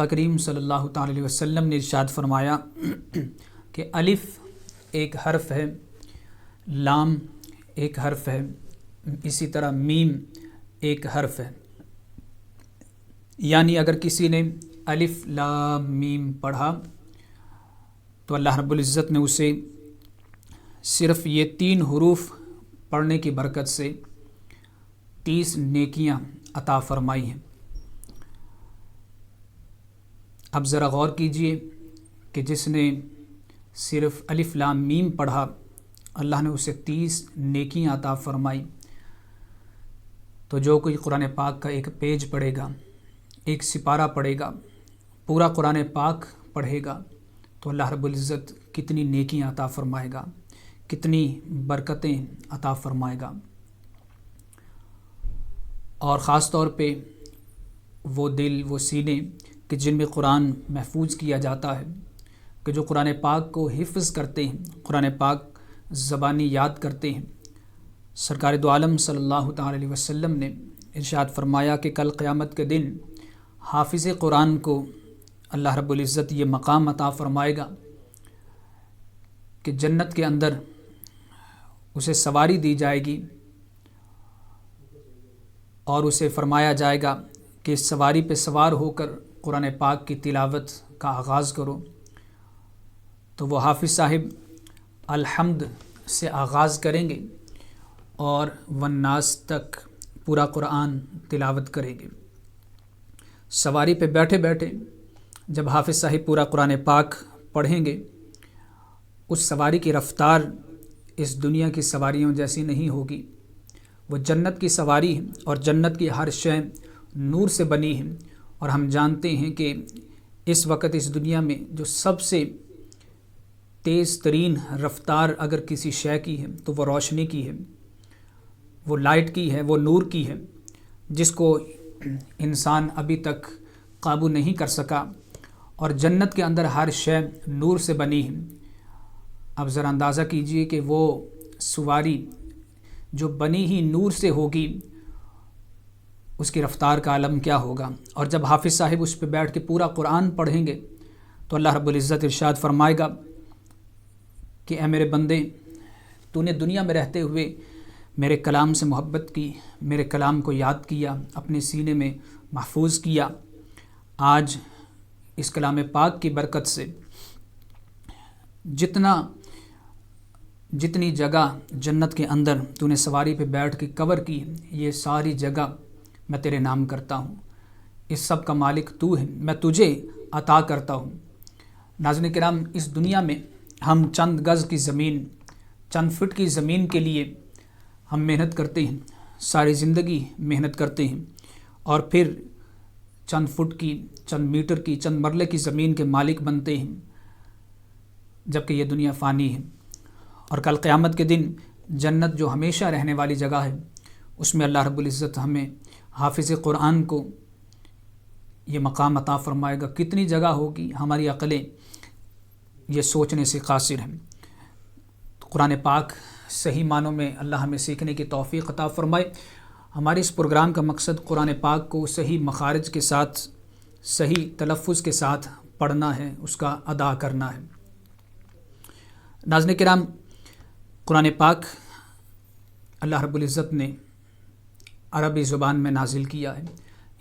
کریم صلی اللہ تعالی علیہ وسلم نے ارشاد فرمایا کہ الف ایک حرف ہے، لام ایک حرف ہے، اسی طرح میم ایک حرف ہے۔ یعنی اگر کسی نے الف لام میم پڑھا تو اللہ رب العزت نے اسے صرف یہ 3 حروف پڑھنے کی برکت سے 30 نیکیاں عطا فرمائی ہیں۔ اب ذرا غور کیجئے کہ جس نے صرف الف لام میم پڑھا اللہ نے اسے 30 نیکیاں عطا فرمائی، تو جو کوئی قرآن پاک کا ایک پیج پڑھے گا، ایک سپارہ پڑھے گا، پورا قرآن پاک پڑھے گا تو اللہ رب العزت کتنی نیکیاں عطا فرمائے گا، کتنی برکتیں عطا فرمائے گا۔ اور خاص طور پہ وہ دل، وہ سینے کہ جن میں قرآن محفوظ کیا جاتا ہے، کہ جو قرآن پاک کو حفظ کرتے ہیں، قرآن پاک زبانی یاد کرتے ہیں۔ سرکار دو عالم صلی اللہ تعالی علیہ وسلم نے ارشاد فرمایا کہ کل قیامت کے دن حافظ قرآن کو اللہ رب العزت یہ مقام عطا فرمائے گا کہ جنت کے اندر اسے سواری دی جائے گی اور اسے فرمایا جائے گا کہ اس سواری پہ سوار ہو کر قرآن پاک کی تلاوت کا آغاز کرو، تو وہ حافظ صاحب الحمد سے آغاز کریں گے اور والناس تک پورا قرآن تلاوت کریں گے۔ سواری پہ بیٹھے بیٹھے جب حافظ صاحب پورا قرآن پاک پڑھیں گے، اس سواری کی رفتار اس دنیا کی سواریوں جیسی نہیں ہوگی، وہ جنت کی سواری ہے اور جنت کی ہر شے نور سے بنی ہے۔ اور ہم جانتے ہیں کہ اس وقت اس دنیا میں جو سب سے تیز ترین رفتار اگر کسی شے کی ہے تو وہ روشنی کی ہے، وہ لائٹ کی ہے، وہ نور کی ہے، جس کو انسان ابھی تک قابو نہیں کر سکا، اور جنت کے اندر ہر شے نور سے بنی ہے۔ اب ذرا اندازہ کیجئے کہ وہ سواری جو بنی ہی نور سے ہوگی، اس کی رفتار کا عالم کیا ہوگا۔ اور جب حافظ صاحب اس پہ بیٹھ کے پورا قرآن پڑھیں گے تو اللہ رب العزت ارشاد فرمائے گا کہ اے میرے بندے، تو نے دنیا میں رہتے ہوئے میرے کلام سے محبت کی، میرے کلام کو یاد کیا، اپنے سینے میں محفوظ کیا، آج اس کلام پاک کی برکت سے جتنی جگہ جنت کے اندر تو نے سواری پہ بیٹھ کے کور کی، یہ ساری جگہ میں تیرے نام کرتا ہوں، اس سب کا مالک تو ہے، میں تجھے عطا کرتا ہوں۔ ناظرین کرام، اس دنیا میں ہم چند گز کی زمین، چند فٹ کی زمین کے لیے ہم محنت کرتے ہیں، ساری زندگی محنت کرتے ہیں، اور پھر چند فٹ کی، چند میٹر کی، چند مرلے کی زمین کے مالک بنتے ہیں، جبکہ یہ دنیا فانی ہے۔ اور کل قیامت کے دن جنت جو ہمیشہ رہنے والی جگہ ہے، اس میں اللہ رب العزت ہمیں حافظ قرآن کو یہ مقام عطا فرمائے گا۔ کتنی جگہ ہوگی، ہماری عقلیں یہ سوچنے سے قاصر ہیں۔ قرآن پاک صحیح معنوں میں اللہ ہمیں سیکھنے کی توفیق عطا فرمائے۔ ہمارے اس پروگرام کا مقصد قرآن پاک کو صحیح مخارج کے ساتھ، صحیح تلفظ کے ساتھ پڑھنا ہے، اس کا ادا کرنا ہے۔ ناظرین کرام، قرآن پاک اللہ رب العزت نے عربی زبان میں نازل کیا ہے۔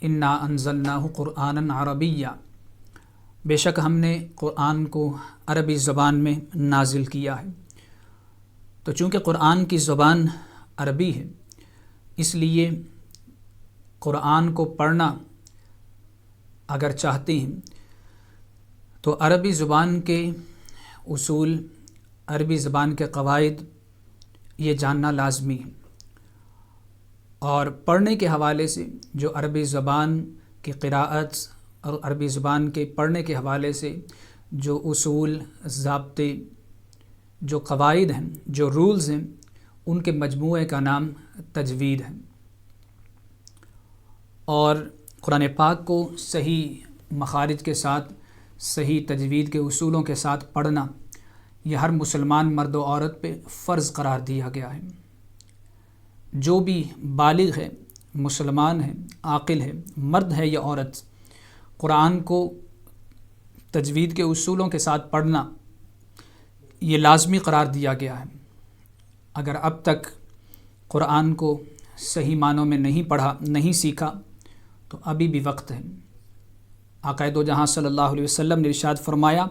انا انزلناہ قرآنا عربیہ، بے شک ہم نے قرآن کو عربی زبان میں نازل کیا ہے۔ تو چونکہ قرآن کی زبان عربی ہے، اس لیے قرآن کو پڑھنا اگر چاہتے ہیں تو عربی زبان کے اصول، عربی زبان کے قواعد یہ جاننا لازمی ہے۔ اور پڑھنے کے حوالے سے جو عربی زبان کی قراءت اور عربی زبان کے پڑھنے کے حوالے سے جو اصول، ضابطے، جو قواعد ہیں، جو رولز ہیں، ان کے مجموعے کا نام تجوید ہے۔ اور قرآن پاک کو صحیح مخارج کے ساتھ، صحیح تجوید کے اصولوں کے ساتھ پڑھنا یہ ہر مسلمان مرد و عورت پہ فرض قرار دیا گیا ہے۔ جو بھی بالغ ہے، مسلمان ہے، عاقل ہے، مرد ہے یا عورت، قرآن کو تجوید کے اصولوں کے ساتھ پڑھنا یہ لازمی قرار دیا گیا ہے۔ اگر اب تک قرآن کو صحیح معنوں میں نہیں پڑھا، نہیں سیکھا، تو ابھی بھی وقت ہے۔ آقا دو جہاں صلی اللہ علیہ وسلم نے ارشاد فرمایا،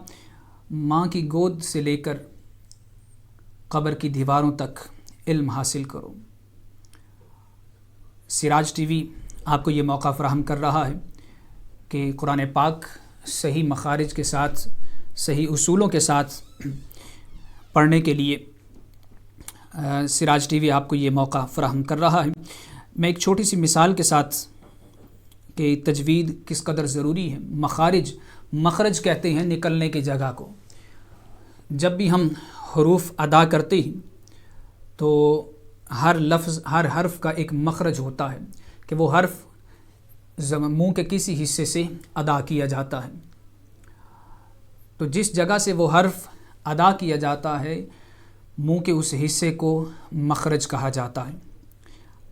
ماں کی گود سے لے کر قبر کی دیواروں تک علم حاصل کرو۔ سراج ٹی وی آپ کو یہ موقع فراہم کر رہا ہے کہ قرآن پاک صحیح مخارج کے ساتھ، صحیح اصولوں کے ساتھ پڑھنے کے لیے سراج ٹی وی آپ کو یہ موقع فراہم کر رہا ہے۔ میں ایک چھوٹی سی مثال کے ساتھ کہ تجوید کس قدر ضروری ہے۔ مخرج کہتے ہیں نکلنے کی جگہ کو۔ جب بھی ہم حروف ادا کرتے ہیں تو ہر لفظ، ہر حرف کا ایک مخرج ہوتا ہے کہ وہ حرف منہ کے کسی حصے سے ادا کیا جاتا ہے۔ تو جس جگہ سے وہ حرف ادا کیا جاتا ہے، منہ کے اس حصے کو مخرج کہا جاتا ہے۔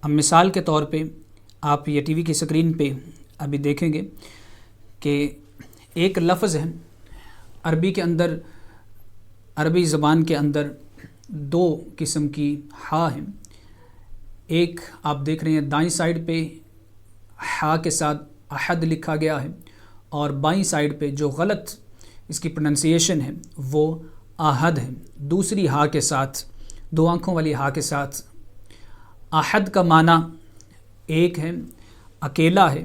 اب مثال کے طور پہ آپ یہ ٹی وی کی سکرین پہ ابھی دیکھیں گے کہ ایک لفظ ہے عربی کے اندر، عربی زبان کے اندر دو قسم کی ہا ہیں۔ ایک آپ دیکھ رہے ہیں دائیں سائڈ پہ ہا کے ساتھ احد لکھا گیا ہے، اور بائیں سائڈ پہ جو غلط اس کی پروننسیشن ہے وہ احد ہے، دوسری ہا کے ساتھ، دو آنکھوں والی ہا کے ساتھ۔ احد کا معنی ایک ہے، اکیلا ہے،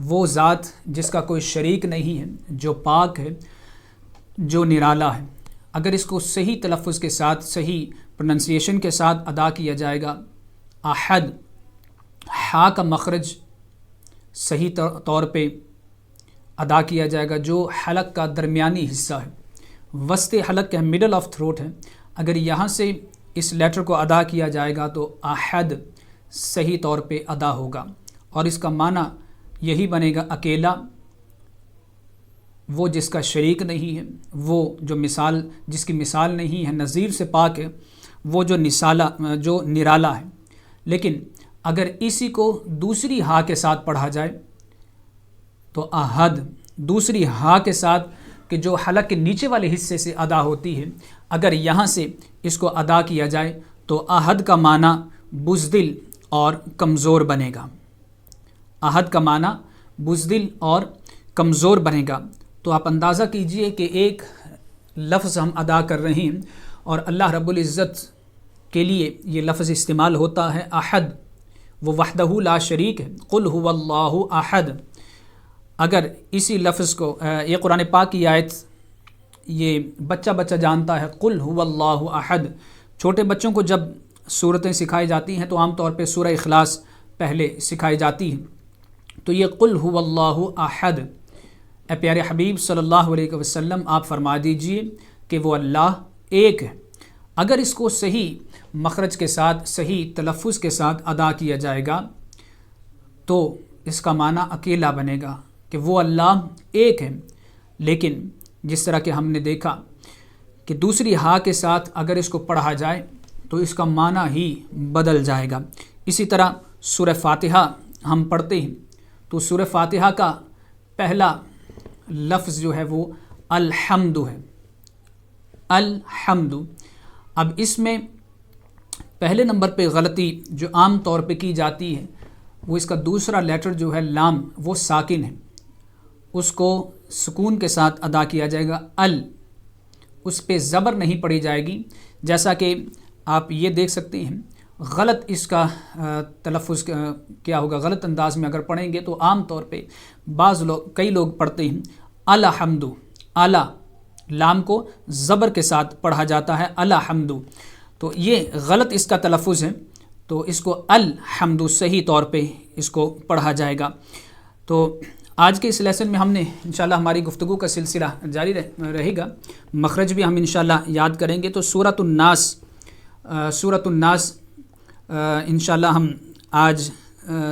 وہ ذات جس کا کوئی شریک نہیں ہے، جو پاک ہے، جو نرالا ہے۔ اگر اس کو صحیح تلفظ کے ساتھ، صحیح پروننسیشن کے ساتھ ادا کیا جائے گا، احد، ہا کا مخرج صحیح طور پہ ادا کیا جائے گا، جو حلق کا درمیانی حصہ ہے، وسط حلق کا مڈل آف تھروٹ ہے، اگر یہاں سے اس لیٹر کو ادا کیا جائے گا تو احد صحیح طور پہ ادا ہوگا، اور اس کا معنی یہی بنے گا اکیلا، وہ جس کا شریک نہیں ہے، وہ جو مثال، جس کی مثال نہیں ہے، نظیر سے پاک ہے، وہ جو نرالا ہے۔ لیکن اگر اسی کو دوسری ہا کے ساتھ پڑھا جائے تو احد، دوسری ہا کے ساتھ کہ جو حلق کے نیچے والے حصے سے ادا ہوتی ہے، اگر یہاں سے اس کو ادا کیا جائے تو احد کا معنی بزدل اور کمزور بنے گا۔ احد کا معنی بزدل اور کمزور بنے گا۔ تو آپ اندازہ کیجئے کہ ایک لفظ ہم ادا کر رہے ہیں اور اللہ رب العزت کے لیے یہ لفظ استعمال ہوتا ہے احد، وہ وحدہ لا شریک ہے، قل هو اللہ احد۔ اگر اسی لفظ کو، یہ قرآن پاک کی آیت یہ بچہ جانتا ہے، قل هو اللہ احد۔ چھوٹے بچوں کو جب صورتیں سکھائی جاتی ہیں تو عام طور پہ سورہ اخلاص پہلے سکھائی جاتی ہیں، تو یہ قل هو اللہ احد، اے پیارے حبیب صلی اللہ علیہ وسلم آپ فرما دیجئے کہ وہ اللہ ایک ہے۔ اگر اس کو صحیح مخرج کے ساتھ، صحیح تلفظ کے ساتھ ادا کیا جائے گا تو اس کا معنی اکیلا بنے گا کہ وہ اللہ ایک ہے۔ لیکن جس طرح کہ ہم نے دیکھا کہ دوسری ہا کے ساتھ اگر اس کو پڑھا جائے تو اس کا معنی ہی بدل جائے گا۔ اسی طرح سورہ فاتحہ ہم پڑھتے ہیں تو سورہ فاتحہ کا پہلا لفظ جو ہے وہ الحمد ہے، الحمد۔ اب اس میں پہلے نمبر پہ غلطی جو عام طور پہ کی جاتی ہے وہ اس کا دوسرا لیٹر جو ہے لام، وہ ساکن ہے، اس کو سکون کے ساتھ ادا کیا جائے گا، اس پہ زبر نہیں پڑی جائے گی، جیسا کہ آپ یہ دیکھ سکتے ہیں۔ غلط اس کا تلفظ کیا ہوگا، غلط انداز میں اگر پڑھیں گے تو عام طور پہ کئی لوگ پڑھتے ہیں الحمد، اعلیٰ لام کو زبر کے ساتھ پڑھا جاتا ہے الحمد، تو یہ غلط اس کا تلفظ ہے، تو اس کو الحمد صحیح طور پہ اس کو پڑھا جائے گا۔ تو آج کے اس لیسن میں ہم نے انشاءاللہ ہماری گفتگو کا سلسلہ جاری رہے گا، مخرج بھی ہم انشاءاللہ یاد کریں گے۔ تو سورۃ الناس انشاءاللہ ہم آج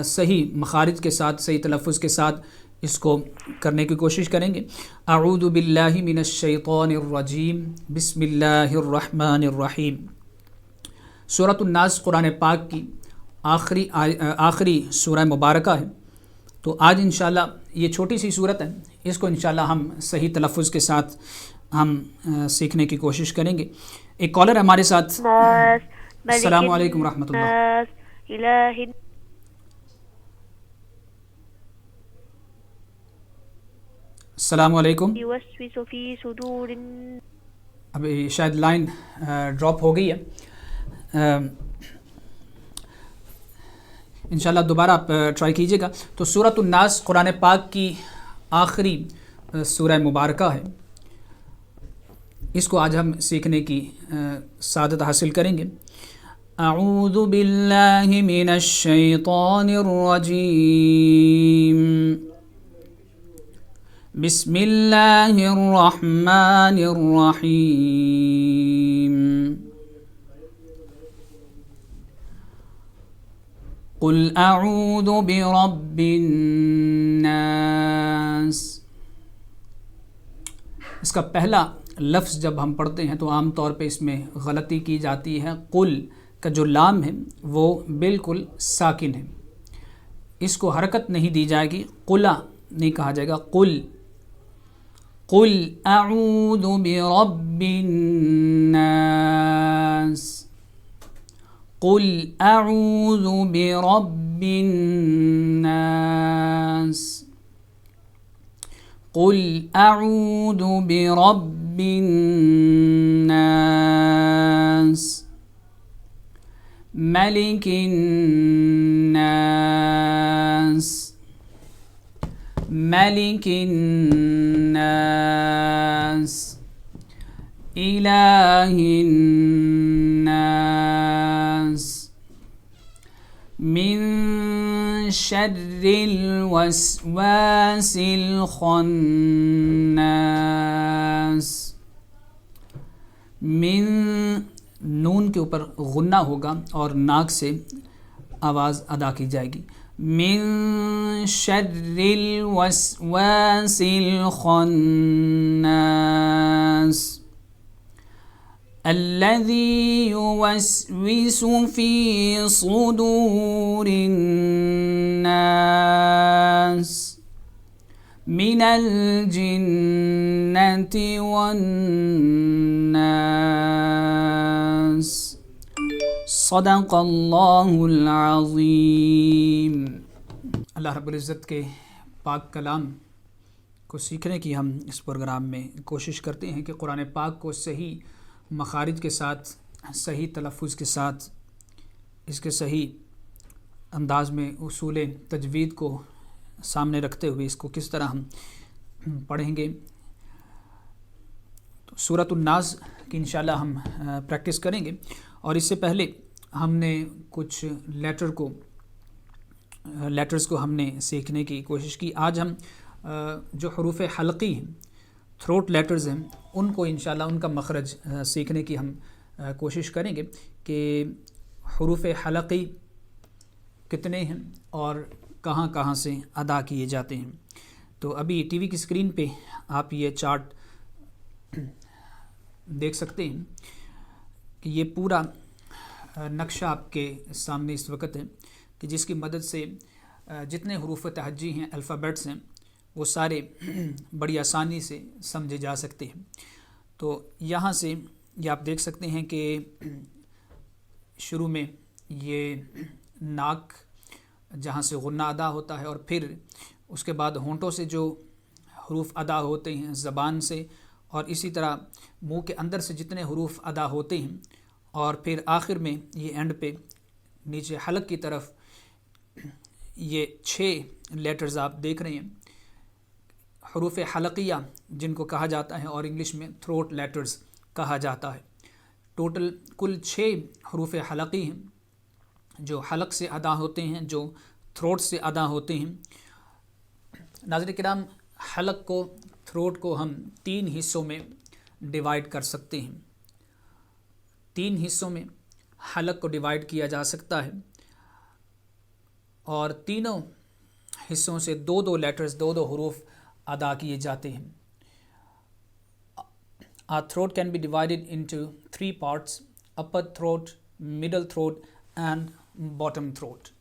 صحیح مخارج کے ساتھ، صحیح تلفظ کے ساتھ اس کو کرنے کی کوشش کریں گے۔ اعوذ باللہ من الشیطان الرجیم، بسم اللہ الرحمن الرحیم۔ سورۃ الناس قرآن پاک کی آخری سورہ مبارکہ ہے، تو آج انشاءاللہ یہ چھوٹی سی صورت ہے، اس کو انشاءاللہ ہم صحیح تلفظ کے ساتھ ہم سیکھنے کی کوشش کریں گے. ایک کالر ہمارے ساتھ. السلام علیکم ورحمۃ اللہ. السلام علیکم. ابھی شاید لائن ڈراپ ہو گئی ہے، انشاءاللہ دوبارہ آپ ٹرائی کیجیے گا. تو سورۃ الناس قرآن پاک کی آخری سورہ مبارکہ ہے، اس کو آج ہم سیکھنے کی سعادت حاصل کریں گے. اعوذ باللہ من الشیطان الرجیم، بسم اللہ الرحمن الرحیم. قل اعوذ برب الناس. اس کا پہلا لفظ جب ہم پڑھتے ہیں تو عام طور پہ اس میں غلطی کی جاتی ہے. قل کا جو لام ہے وہ بالکل ساکن ہے، اس کو حرکت نہیں دی جائے گی، قلا نہیں کہا جائے گا. قل قل اعوذ برب الناس، قل اعوذ برب الناس، قل اعوذ برب الناس، ملک الناس، ملک الناس، الہ الناس، من شر الوسواس الخناس. من نون کے اوپر غنہ ہوگا اور ناک سے آواز ادا کی جائے گی. من شر الوسواس الخناس الذي يوسوس في صدور الناس من الجنة والناس. صدق اللہ العظیم. اللہ رب العزت کے پاک کلام کو سیکھنے کی ہم اس پروگرام میں کوشش کرتے ہیں کہ قرآن پاک کو صحیح مخارج کے ساتھ، صحیح تلفظ کے ساتھ، اس کے صحیح انداز میں اصول تجوید کو سامنے رکھتے ہوئے اس کو کس طرح ہم پڑھیں گے. تو سورۃ الناس کی انشاءاللہ ہم پریکٹس کریں گے، اور اس سے پہلے ہم نے کچھ لیٹرز کو ہم نے سیکھنے کی کوشش کی. آج ہم جو حروف حلقی ہیں، تھروٹ لیٹرز ہیں، ان کو انشاءاللہ ان کا مخرج سیکھنے کی ہم کوشش کریں گے کہ حروف حلقی کتنے ہیں اور کہاں کہاں سے ادا کیے جاتے ہیں. تو ابھی ٹی وی کی اسکرین پہ آپ یہ چارٹ دیکھ سکتے ہیں کہ یہ پورا نقشہ آپ کے سامنے اس وقت ہے، کہ جس کی مدد سے جتنے حروف تہجی ہیں، الفابیٹس ہیں، وہ سارے بڑی آسانی سے سمجھے جا سکتے ہیں. تو یہاں سے یہ آپ دیکھ سکتے ہیں کہ شروع میں یہ ناک جہاں سے غنہ ادا ہوتا ہے، اور پھر اس کے بعد ہونٹوں سے جو حروف ادا ہوتے ہیں زبان سے، اور اسی طرح منہ کے اندر سے جتنے حروف ادا ہوتے ہیں، اور پھر آخر میں یہ اینڈ پہ نیچے حلق کی طرف یہ 6 لیٹرز آپ دیکھ رہے ہیں، حروف حلقیہ جن کو کہا جاتا ہے، اور انگلش میں تھروٹ لیٹرز کہا جاتا ہے. ٹوٹل کل 6 حروف حلقی ہیں جو حلق سے ادا ہوتے ہیں، جو تھروٹ سے ادا ہوتے ہیں. ناظرین کرام، حلق کو، تھروٹ کو ہم 3 حصوں میں ڈیوائیڈ کر سکتے ہیں. 3 حصوں میں حلق کو ڈیوائیڈ کیا جا سکتا ہے، اور تینوں حصوں سے 2 لیٹرز، 2 حروف ادا کیے جاتے ہیں. Our throat can be divided into 3 parts: upper throat, middle throat, and bottom throat.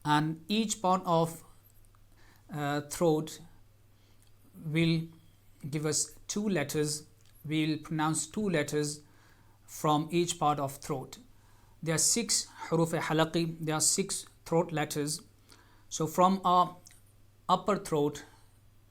And each part of throat will give us two letters. We'll pronounce two letters from each part of throat. There are 6 huruf halaqi. There are 6 throat letters. So from our upper throat,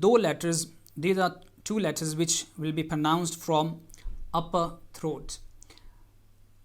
2 letters, these are 2 letters which will be pronounced from upper throat.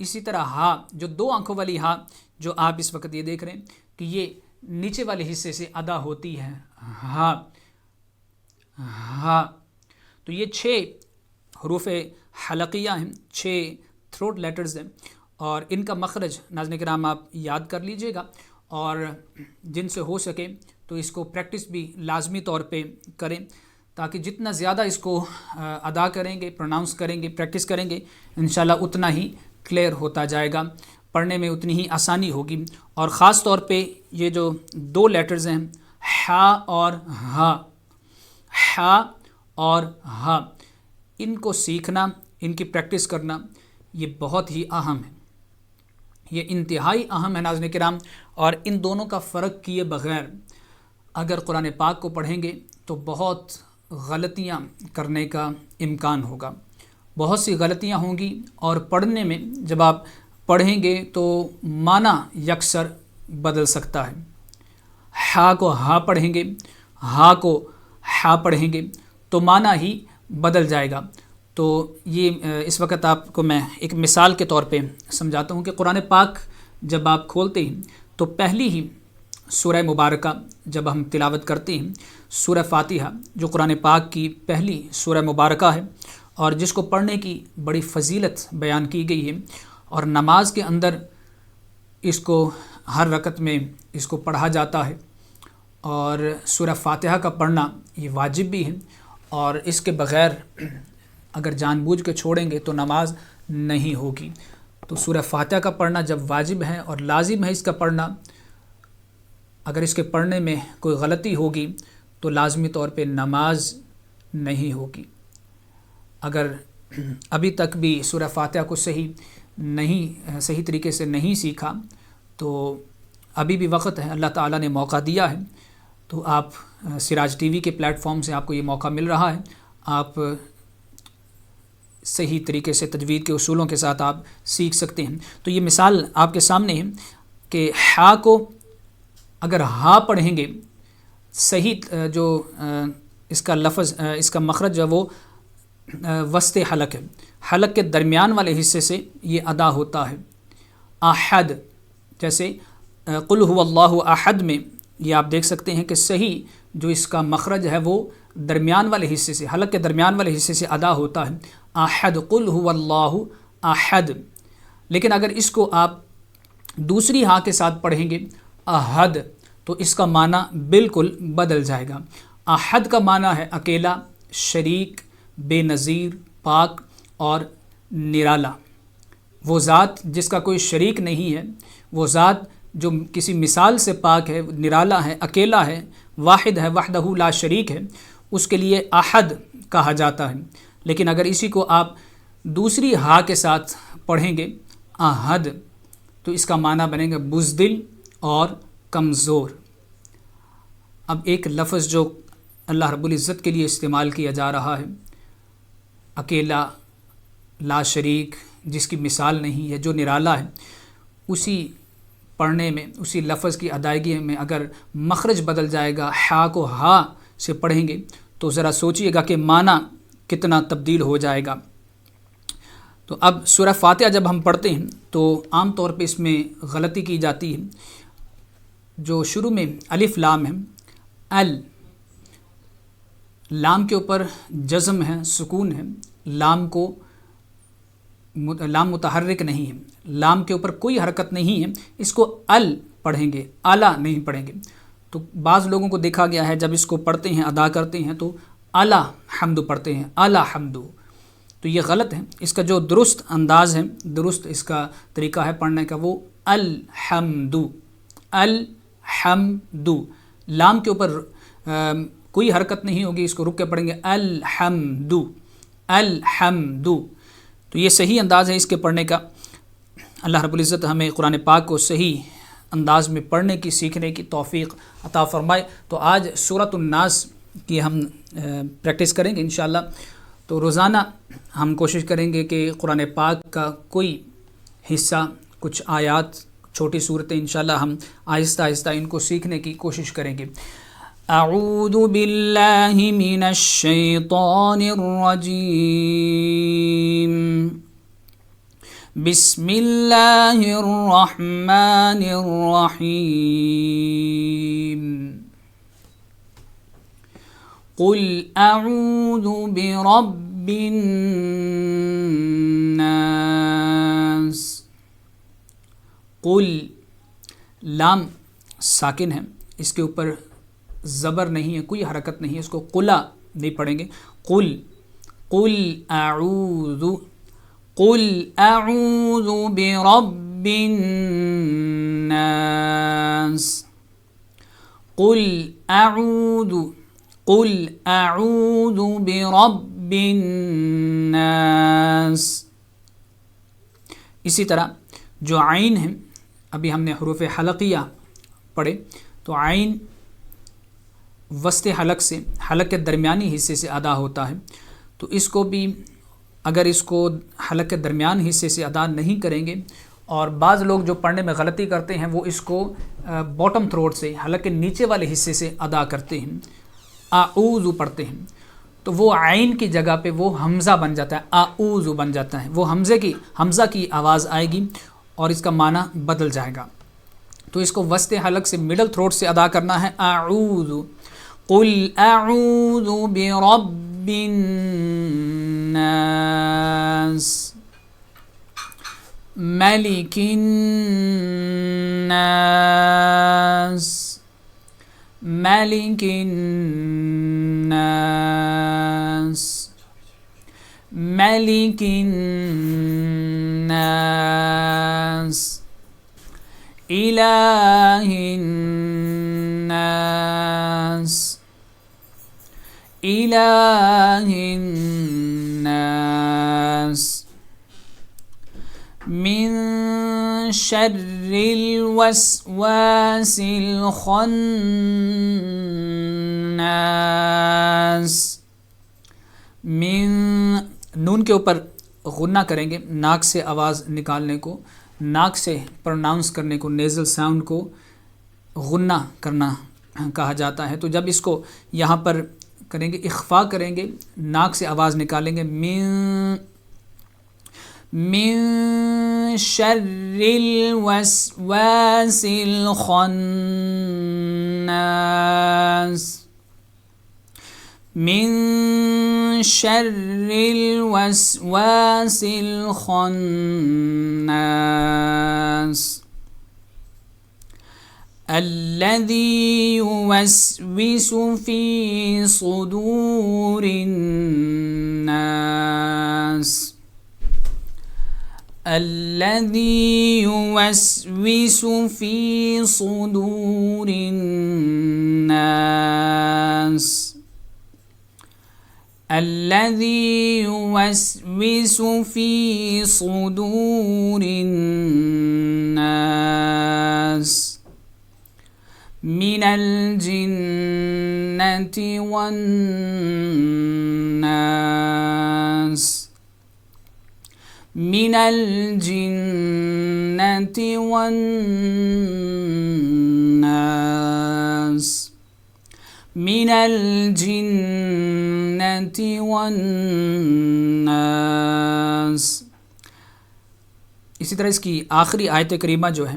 اسی طرح ہا، جو 2 آنکھوں والی ہا جو آپ اس وقت یہ دیکھ رہے ہیں کہ یہ نیچے والے حصے سے ادا ہوتی ہے، ہا ہا. تو یہ 6 حروف حلقیہ ہیں، 6 تھروٹ لیٹرز ہیں، اور ان کا مخرج ناظرین کرام آپ یاد کر لیجئے گا، اور جن سے ہو سکے تو اس کو پریکٹس بھی لازمی طور پہ کریں، تاکہ جتنا زیادہ اس کو ادا کریں گے، پروناؤنس کریں گے، پریکٹس کریں گے، انشاءاللہ اتنا ہی کلیئر ہوتا جائے گا، پڑھنے میں اتنی ہی آسانی ہوگی. اور خاص طور پہ یہ جو 2 لیٹرز ہیں ہا اور ہا، ہا اور ہا، ان کو سیکھنا، ان کی پریکٹس کرنا یہ بہت ہی اہم ہے، یہ انتہائی اہم ہے ناظرین کرام. اور ان دونوں کا فرق کیے بغیر اگر قرآن پاک کو پڑھیں گے تو بہت غلطیاں کرنے کا امکان ہوگا، بہت سی غلطیاں ہوں گی، اور پڑھنے میں جب آپ پڑھیں گے تو معنی یکسر بدل سکتا ہے. ہا کو ہا پڑھیں گے، ہا کو ہا پڑھیں گے تو معنی ہی بدل جائے گا. تو یہ اس وقت آپ کو میں ایک مثال کے طور پہ سمجھاتا ہوں کہ قرآن پاک جب آپ کھولتے ہیں تو پہلی ہی سورہ مبارکہ جب ہم تلاوت کرتے ہیں، سورہ فاتحہ جو قرآن پاک کی پہلی سورہ مبارکہ ہے، اور جس کو پڑھنے کی بڑی فضیلت بیان کی گئی ہے، اور نماز کے اندر اس کو ہر رکعت میں اس کو پڑھا جاتا ہے، اور سورہ فاتحہ کا پڑھنا یہ واجب بھی ہے، اور اس کے بغیر اگر جان بوجھ کے چھوڑیں گے تو نماز نہیں ہوگی. تو سورہ فاتحہ کا پڑھنا جب واجب ہے اور لازم ہے اس کا پڑھنا، اگر اس کے پڑھنے میں کوئی غلطی ہوگی تو لازمی طور پہ نماز نہیں ہوگی. اگر ابھی تک بھی سورہ فاتحہ کو صحیح طریقے سے نہیں سیکھا تو ابھی بھی وقت ہے، اللہ تعالیٰ نے موقع دیا ہے. تو آپ سراج ٹی وی کے پلیٹ فارم سے آپ کو یہ موقع مل رہا ہے، آپ صحیح طریقے سے تجوید کے اصولوں کے ساتھ آپ سیکھ سکتے ہیں. تو یہ مثال آپ کے سامنے ہے کہ ہا کو اگر ہا پڑھیں گے، صحیح جو اس کا لفظ، اس کا مخرج جو وہ وسط حلق ہے، حلق کے درمیان والے حصے سے یہ ادا ہوتا ہے. احد، جیسے قل هو اللہ احد میں یہ آپ دیکھ سکتے ہیں کہ صحیح جو اس کا مخرج ہے وہ درمیان والے حصے سے، حلق کے درمیان والے حصے سے ادا ہوتا ہے. احد، قل هو اللہ احد. لیکن اگر اس کو آپ دوسری ہا کے ساتھ پڑھیں گے، احد، تو اس کا معنی بالکل بدل جائے گا. احد کا معنی ہے اکیلا، شریک، بے نظیر، پاک اور نرالا. وہ ذات جس کا کوئی شریک نہیں ہے، وہ ذات جو کسی مثال سے پاک ہے، نرالا ہے، اکیلا ہے، واحد ہے، وحدہ لا شریک ہے، اس کے لیے احد کہا جاتا ہے. لیکن اگر اسی کو آپ دوسری ہا کے ساتھ پڑھیں گے، احد، تو اس کا معنی بنے گا بزدل اور کمزور. اب ایک لفظ جو اللہ رب العزت کے لیے استعمال کیا جا رہا ہے، اکیلا، لا شریک، جس کی مثال نہیں ہے، جو نرالا ہے، اسی پڑھنے میں، اسی لفظ کی ادائیگی میں اگر مخرج بدل جائے گا، ہا کو ہا سے پڑھیں گے تو ذرا سوچئے گا کہ معنی کتنا تبدیل ہو جائے گا. تو اب سورہ فاتحہ جب ہم پڑھتے ہیں تو عام طور پہ اس میں غلطی کی جاتی ہے. جو شروع میں الف لام ہے، لام کے اوپر جزم ہے، سکون ہے، لام متحرک نہیں ہے، لام کے اوپر کوئی حرکت نہیں ہے، اس کو ال پڑھیں گے، اعلیٰ نہیں پڑھیں گے. تو بعض لوگوں کو دیکھا گیا ہے جب اس کو پڑھتے ہیں، ادا کرتے ہیں تو اعلیٰ حمد پڑھتے ہیں، اعلیٰ حمد. تو یہ غلط ہے. اس کا جو درست انداز ہے، درست اس کا طریقہ ہے پڑھنے کا، وہ الحمد، الحمد. لام کے اوپر کوئی حرکت نہیں ہوگی، اس کو رک کے پڑھیں گے الحمد، الحمد. تو یہ صحیح انداز ہے اس کے پڑھنے کا. اللہ رب العزت ہمیں قرآن پاک کو صحیح انداز میں پڑھنے کی، سیکھنے کی توفیق عطا فرمائے. تو آج سورۃ الناس کی ہم پریکٹس کریں گے انشاءاللہ. تو روزانہ ہم کوشش کریں گے کہ قرآن پاک کا کوئی حصہ، کچھ آیات، چھوٹی صورتیں انشاءاللہ ہم آہستہ آہستہ ان کو سیکھنے کی کوشش کریں گے. اعوذ باللہ من الشیطان الرجیم. بسم اللہ الرحمن الرحیم قل اعوذ برب الناس. قل لام ساکن ہے، اس کے اوپر زبر نہیں ہے، کوئی حرکت نہیں ہے، اس کو قلا نہیں پڑھیں گے. قل قل اعوذ قل اعوذ برب الناس قل اعوذ برب الناس. اسی طرح جو عین ہے، ابھی ہم نے حروف حلقیہ پڑھے، تو عین وسط حلق سے، حلق کے درمیانی حصے سے ادا ہوتا ہے، تو اس کو بھی اگر اس کو حلق کے درمیان حصے سے ادا نہیں کریں گے، اور بعض لوگ جو پڑھنے میں غلطی کرتے ہیں وہ اس کو باٹم تھروٹ سے، حلق کے نیچے والے حصے سے ادا کرتے ہیں، اعوذ پڑھتے ہیں، تو وہ عین کی جگہ پہ وہ حمزہ بن جاتا ہے، اعوذ بن جاتا ہے، وہ حمزہ کی آواز آئے گی اور اس کا معنی بدل جائے گا. تو اس کو وسط حلق سے، مڈل تھروٹ سے ادا کرنا ہے، اعوذ. قل اعوذ برب الناس ملک الناس ملک الناس ملک الناس الہ الناس الہ الناس من شر الوسواس الخناس. من نون کے اوپر غنہ کریں گے، ناک سے آواز نکالنے کو، ناک سے پروناؤنس کرنے کو، نیزل ساؤنڈ کو غنہ کرنا کہا جاتا ہے. تو جب اس کو یہاں پر کریں گے، اخفا کریں گے، ناک سے آواز نکالیں گے، من شر الوسواس الخناس من شر الوسواس الخناس الذي يوسوس في صدور الناس الذي يوسوس في صدور الناس الذي يوسوس في صدور الناس من الجنة والناس من الجنة والناس من الجنة والناس. اسی طرح اس کی آخری آیت کریمہ جو ہے،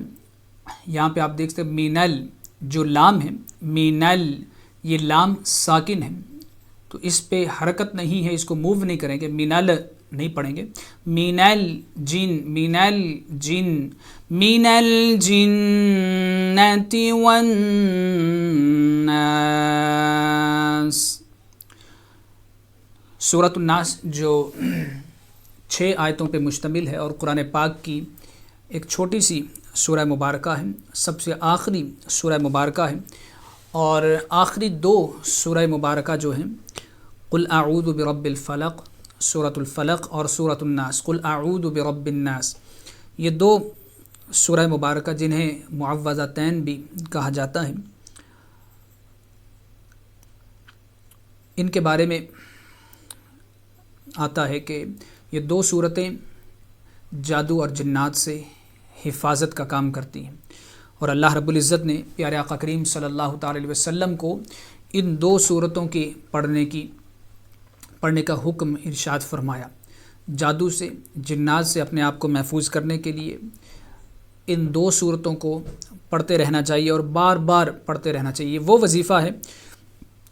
یہاں پہ آپ دیکھ سکتے ہیں مینل، جو لام ہے، مینل، یہ لام ساکن ہے، تو اس پہ حرکت نہیں ہے، اس کو موو نہیں کریں گے، مینل نہیں پڑھیں گے. مینل جن مینل جن من الجنة والناس. سورۃ الناس جو 6 آیتوں پہ مشتمل ہے اور قرآن پاک کی ایک چھوٹی سی سورہ مبارکہ ہے، سب سے آخری سورہ مبارکہ ہے، اور آخری 2 سورہ مبارکہ جو ہیں، قل اعوذ برب الفلق، سورۃ الفلق، اور سورۃ الناس، قل اعوذ برب الناس، یہ 2 سورہ مبارکہ جنہیں معوذتین بھی کہا جاتا ہے، ان کے بارے میں آتا ہے کہ یہ 2 سورتیں جادو اور جنات سے حفاظت کا کام کرتی ہیں، اور اللہ رب العزت نے پیارے آقا کریم صلی اللہ تعالی علیہ وسلم کو ان 2 سورتوں کے پڑھنے کا حکم ارشاد فرمایا. جادو سے، جنات سے اپنے آپ کو محفوظ کرنے کے لیے ان 2 صورتوں کو پڑھتے رہنا چاہیے اور بار بار پڑھتے رہنا چاہیے۔ وہ وظیفہ ہے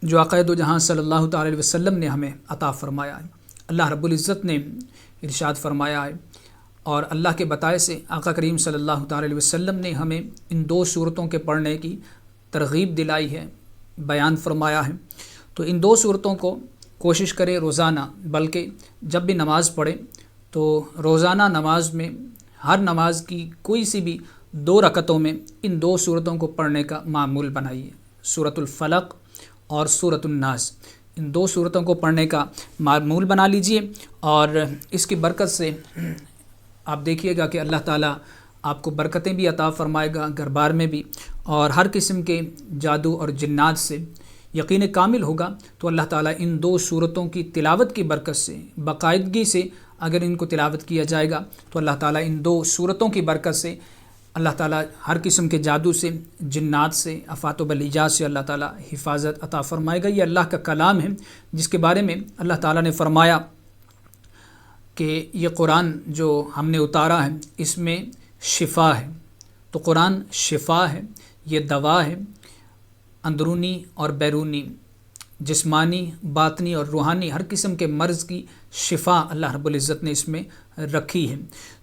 جو آقا دو جہاں صلی اللہ تعالی علیہ وسلم نے ہمیں عطا فرمایا ہے، اللہ رب العزت نے ارشاد فرمایا ہے، اور اللہ کے بتائے سے آقا کریم صلی اللہ تعالی علیہ وسلم نے ہمیں ان 2 صورتوں کے پڑھنے کی ترغیب دلائی ہے، بیان فرمایا ہے۔ تو ان 2 صورتوں کو کوشش کریں روزانہ، بلکہ جب بھی نماز پڑھیں تو روزانہ نماز میں ہر نماز کی کوئی سی بھی 2 رکعتوں میں ان 2 صورتوں کو پڑھنے کا معمول بنائیے، سورۃ الفلق اور سورۃ الناس۔ ان 2 صورتوں کو پڑھنے کا معمول بنا لیجئے، اور اس کی برکت سے آپ دیکھیے گا کہ اللہ تعالیٰ آپ کو برکتیں بھی عطا فرمائے گا گھر بار میں بھی، اور ہر قسم کے جادو اور جنات سے یقین کامل ہوگا۔ تو اللہ تعالیٰ ان 2 صورتوں کی تلاوت کی برکت سے، باقاعدگی سے اگر ان کو تلاوت کیا جائے گا تو اللہ تعالیٰ ان 2 صورتوں کی برکت سے اللہ تعالیٰ ہر قسم کے جادو سے، جنات سے، آفات و بلیات سے اللہ تعالیٰ حفاظت عطا فرمائے گا۔ یہ اللہ کا کلام ہے جس کے بارے میں اللہ تعالیٰ نے فرمایا کہ یہ قرآن جو ہم نے اتارا ہے اس میں شفا ہے۔ تو قرآن شفا ہے، یہ دوا ہے، اندرونی اور بیرونی، جسمانی، باطنی اور روحانی ہر قسم کے مرض کی شفا اللہ رب العزت نے اس میں رکھی ہے۔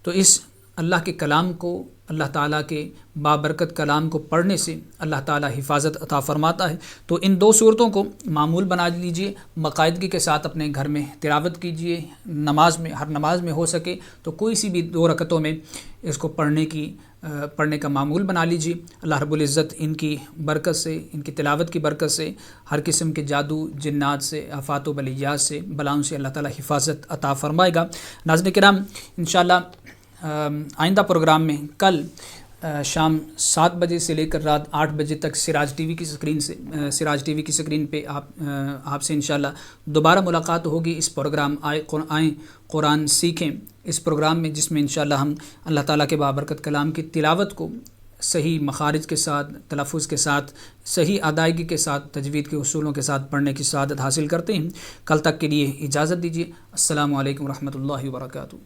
تو اس اللہ کے کلام کو، اللہ تعالیٰ کے بابرکت کلام کو پڑھنے سے اللہ تعالیٰ حفاظت عطا فرماتا ہے۔ تو ان 2 صورتوں کو معمول بنا لیجئے، باقاعدگی کے ساتھ اپنے گھر میں تلاوت کیجئے، نماز میں، ہر نماز میں ہو سکے تو کوئی سی بھی 2 رکعتوں میں اس کو پڑھنے کا معمول بنا لیجئے۔ اللہ رب العزت ان کی برکت سے، ان کی تلاوت کی برکت سے ہر قسم کے جادو، جنات سے، آفات و بلیات سے، بلاؤں سے اللہ تعالیٰ حفاظت عطا فرمائے گا۔ ناظرین کرام، انشاءاللہ آئندہ پروگرام میں کل شام 7 بجے سے لے کر رات 8 بجے تک سراج ٹی وی کی سکرین پہ آپ سے انشاءاللہ دوبارہ ملاقات ہوگی۔ اس پروگرام آئیں قرآن سیکھیں، اس پروگرام میں، جس میں انشاءاللہ ہم اللہ تعالیٰ کے بابرکت کلام کی تلاوت کو صحیح مخارج کے ساتھ، تلفظ کے ساتھ، صحیح ادائیگی کے ساتھ، تجوید کے اصولوں کے ساتھ پڑھنے کی سعادت حاصل کرتے ہیں۔ کل تک کے لیے اجازت دیجیے۔ السلام علیکم ورحمۃ اللہ وبرکاتہ۔